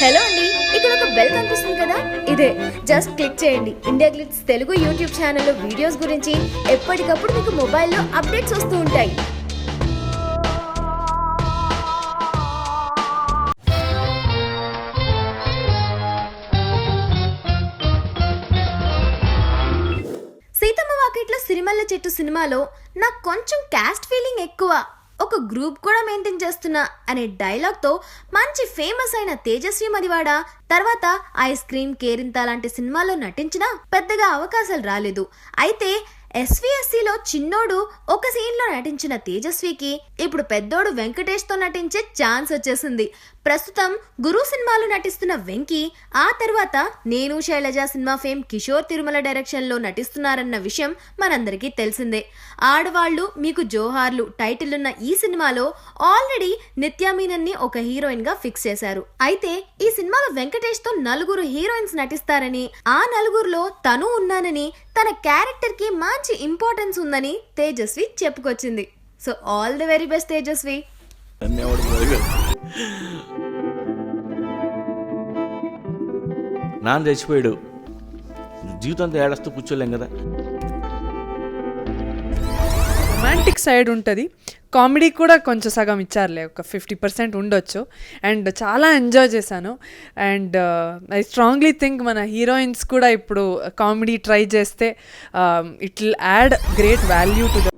Hello అండి, ఇక్కడ ఒక బెల్ కనిపిస్తుంది కదా, ఇదే జస్ట్ క్లిక్ చేయండి. ఇండియా గ్లిట్స్ తెలుగు యూట్యూబ్ ఛానల్లో వీడియోస్ గురించి ఎప్పటికప్పుడు మీకు మొబైల్లో అప్డేట్స్ వస్తూ ఉంటాయి. సీతమ్మ వాకిట్లో సిరిమల్ల చెట్టు సినిమాలో నాకు కొంచెం క్యాస్ట్ ఫీలింగ్ ఎక్కువ, ఒక గ్రూప్ కూడా మెయింటైన్ చేస్తున్నా అనే డైలాగ్తో మంచి ఫేమస్ అయిన తేజస్వి మదివాడ తర్వాత ఐస్ క్రీమ్ కేరింత లాంటి సినిమాల్లో నటించినా పెద్దగా అవకాశాలు రాలేదు. అయితే ఎస్విఎస్సిలో చిన్నోడు ఒక సీన్లో నటించిన తేజస్వికి ఇప్పుడు పెద్దోడు వెంకటేష్తో నటించే ఛాన్స్ వచ్చేసింది. ప్రస్తుతం గురు సినిమాలో నటిస్తున్న వెంకీ ఆ తర్వాత నేను శైలజ సినిమా ఫేమ్ కిషోర్ తిరుమల డైరెక్షన్లో నటిస్తున్నారన్న విషయం మనందరికీ తెలిసిందే. ఆడవాళ్లు మీకు జోహార్లు టైటిల్ ఉన్న ఈ సినిమాలో ఆల్రెడీ నిత్యా మీనన్ని ఒక హీరోయిన్ గా ఫిక్స్ చేశారు. అయితే ఈ సినిమాలో వెంకటేష్తో 4 హీరోయిన్స్ నటిస్తారని, ఆ 4లో తను ఉన్నానని, తన క్యారెక్టర్ కి మంచి ఇంపార్టెన్స్ ఉందని తేజస్వి చెప్పుకొచ్చింది. So all the very best Tejaswi. నాన్న చచ్చిపోయాడు, జీవితంతో ఏడస్తూ కూర్చోలేం కదా. రొమాంటిక్ సైడ్ ఉంటుంది, కామెడీ కూడా కొంచెం సగం ఇచ్చారులే, ఒక 50% ఉండొచ్చు. అండ్ చాలా ఎంజాయ్ చేశాను. అండ్ ఐ స్ట్రాంగ్లీ థింక్ మన హీరోయిన్స్ కూడా ఇప్పుడు కామెడీ ట్రై చేస్తే it will add great value to the